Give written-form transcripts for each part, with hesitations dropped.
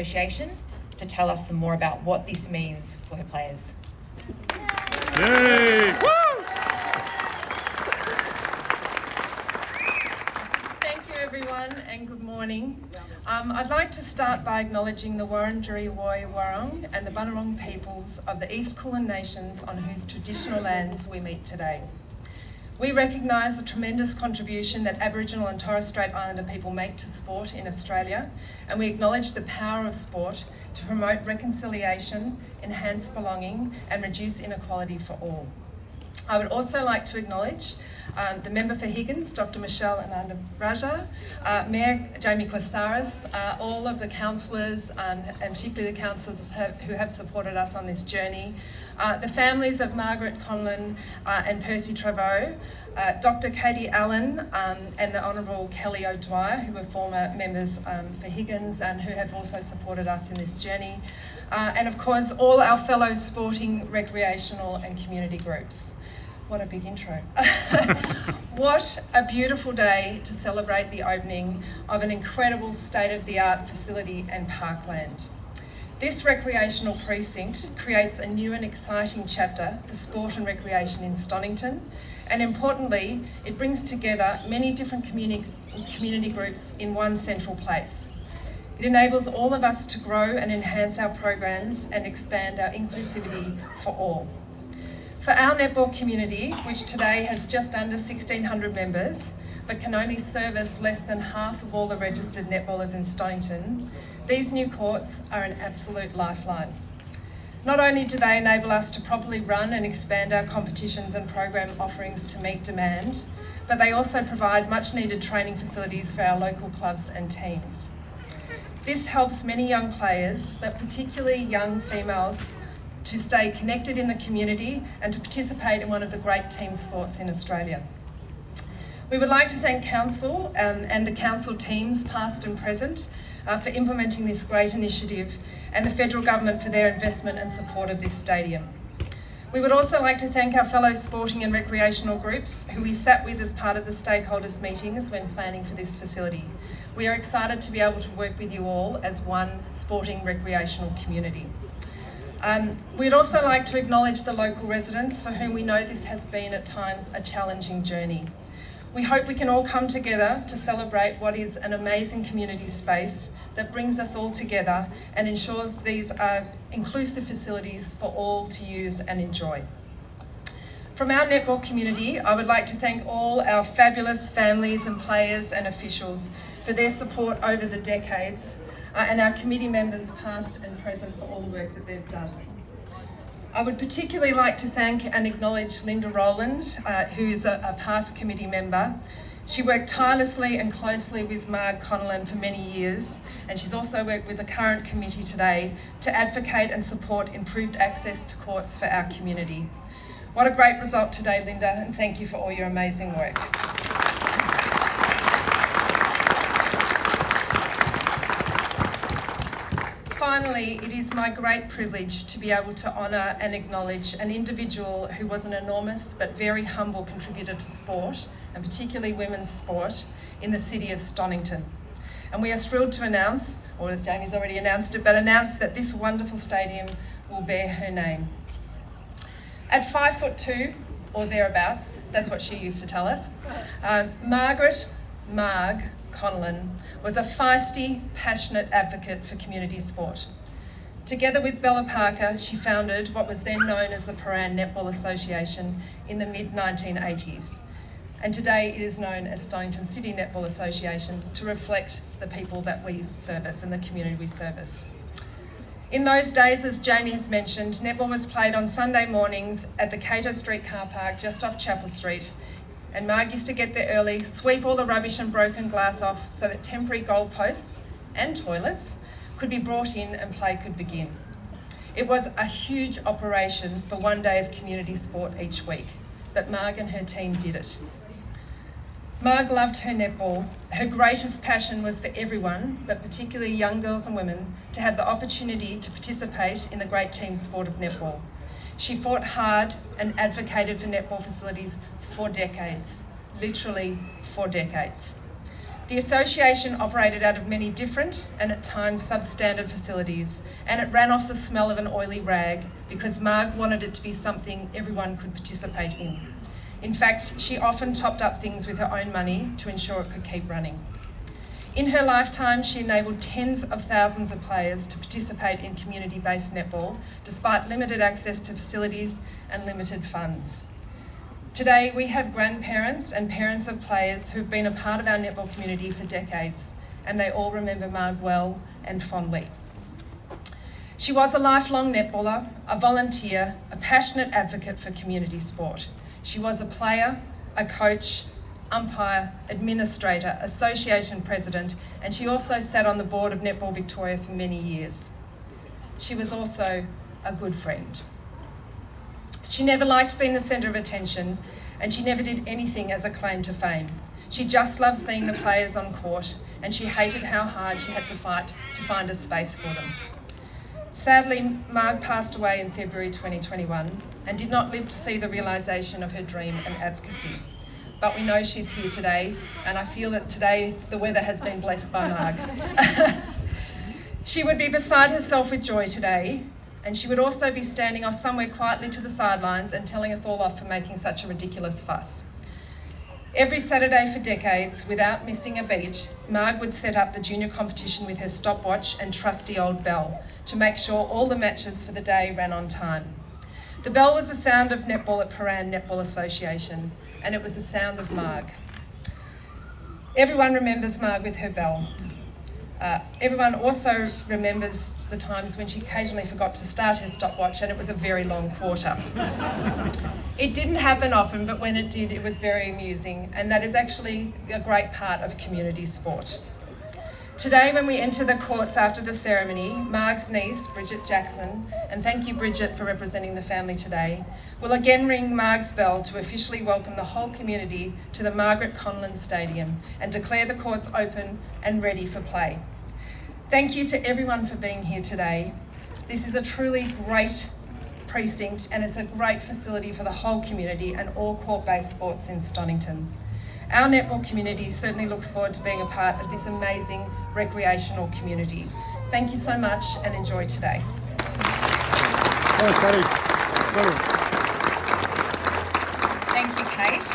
Association to tell us some more about what this means for her players. Yay! Woo! Thank you everyone and good morning. I'd like to start by acknowledging the Wurundjeri Woi Wurrung and the Bunurong peoples of the East Kulin Nations on whose traditional lands we meet today. We recognise the tremendous contribution that Aboriginal and Torres Strait Islander people make to sport in Australia, and we acknowledge the power of sport to promote reconciliation, enhance belonging and reduce inequality for all. I would also like to acknowledge the member for Higgins, Dr Michelle Ananda-Raja, Mayor Jamie Clasaris, all of the councillors and particularly the councillors who have supported us on this journey, the families of Margaret, Connellan and Percy Treyvaud, Dr Katie Allen and the Honourable Kelly O'Dwyer, who were former members for Higgins and who have also supported us in this journey, and of course all our fellow sporting, recreational and community groups. What a big intro. What a beautiful day to celebrate the opening of an incredible state-of-the-art facility and parkland. This recreational precinct creates a new and exciting chapter for sport and recreation in Stonnington, and importantly, it brings together many different community groups in one central place. It enables all of us to grow and enhance our programs and expand our inclusivity for all. For our netball community, which today has just under 1,600 members, but can only service less than half of all the registered netballers in Stonnington, these new courts are an absolute lifeline. Not only do they enable us to properly run and expand our competitions and program offerings to meet demand, but they also provide much needed training facilities for our local clubs and teams. This helps many young players, but particularly young females, to stay connected in the community and to participate in one of the great team sports in Australia. We would like to thank Council and the Council teams, past and present, for implementing this great initiative, and the Federal Government for their investment and support of this stadium. We would also like to thank our fellow sporting and recreational groups who we sat with as part of the stakeholders meetings when planning for this facility. We are excited to be able to work with you all as one sporting recreational community. We'd also like to acknowledge the local residents for whom we know this has been at times a challenging journey. We hope we can all come together to celebrate what is an amazing community space that brings us all together and ensures these are inclusive facilities for all to use and enjoy. From our netball community, I would like to thank all our fabulous families and players and officials for their support over the decades, and our committee members past and present for all the work that they've done. I would particularly like to thank and acknowledge Linda Rowland, who is a past committee member. She worked tirelessly and closely with Marg Connellan for many years, and she's also worked with the current committee today to advocate and support improved access to courts for our community. What a great result today, Linda, and thank you for all your amazing work. Finally, it is my great privilege to be able to honour and acknowledge an individual who was an enormous but very humble contributor to sport, and particularly women's sport, in the city of Stonnington. And we are thrilled to announce, or Jamie's already announced it, but announce that this wonderful stadium will bear her name. At 5'2", or thereabouts, that's what she used to tell us, Margaret Connellan was a feisty, passionate advocate for community sport. Together with Bella Parker, she founded what was then known as the Paran Netball Association in the mid-1980s. And today it is known as Stonnington City Netball Association to reflect the people that we service and the community we service. In those days, as Jamie has mentioned, netball was played on Sunday mornings at the Cato Street car park just off Chapel Street, and Marg used to get there early, sweep all the rubbish and broken glass off so that temporary goalposts and toilets could be brought in and play could begin. It was a huge operation for one day of community sport each week, but Marg and her team did it. Marg loved her netball. Her greatest passion was for everyone, but particularly young girls and women, to have the opportunity to participate in the great team sport of netball. She fought hard and advocated for netball facilities for decades, literally for decades. The association operated out of many different and at times substandard facilities, and it ran off the smell of an oily rag because Marg wanted it to be something everyone could participate in. In fact, she often topped up things with her own money to ensure it could keep running. In her lifetime, she enabled tens of thousands of players to participate in community-based netball, despite limited access to facilities and limited funds. Today, we have grandparents and parents of players who've been a part of our netball community for decades, and they all remember Marg well and fondly. She was a lifelong netballer, a volunteer, a passionate advocate for community sport. She was a player, a coach, umpire, administrator, association president, and she also sat on the board of Netball Victoria for many years. She was also a good friend. She never liked being the centre of attention, and she never did anything as a claim to fame. She just loved seeing the players on court, and she hated how hard she had to fight to find a space for them. Sadly, Marg passed away in February 2021 and did not live to see the realisation of her dream and advocacy. But we know she's here today, and I feel that today the weather has been blessed by Marg. She would be beside herself with joy today, and she would also be standing off somewhere quietly to the sidelines and telling us all off for making such a ridiculous fuss. Every Saturday for decades, without missing a beat, Marg would set up the junior competition with her stopwatch and trusty old bell to make sure all the matches for the day ran on time. The bell was the sound of netball at Paran Netball Association, and it was the sound of Marg. Everyone remembers Marg with her bell. Everyone also remembers the times when she occasionally forgot to start her stopwatch and it was a very long quarter. It didn't happen often, but when it did, it was very amusing, and that is actually a great part of community sport. Today, when we enter the courts after the ceremony, Marg's niece, Bridget Jackson, and thank you, Bridget, for representing the family today, will again ring Marg's bell to officially welcome the whole community to the Margaret Connellan Stadium and declare the courts open and ready for play. Thank you to everyone for being here today. This is a truly great precinct, and it's a great facility for the whole community and all court-based sports in Stonnington. Our netball community certainly looks forward to being a part of this amazing recreational community. Thank you so much and enjoy today. Thank you, Kate.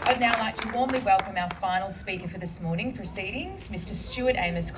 I'd now like to warmly welcome our final speaker for this morning proceedings, Mr. Stuart Amos.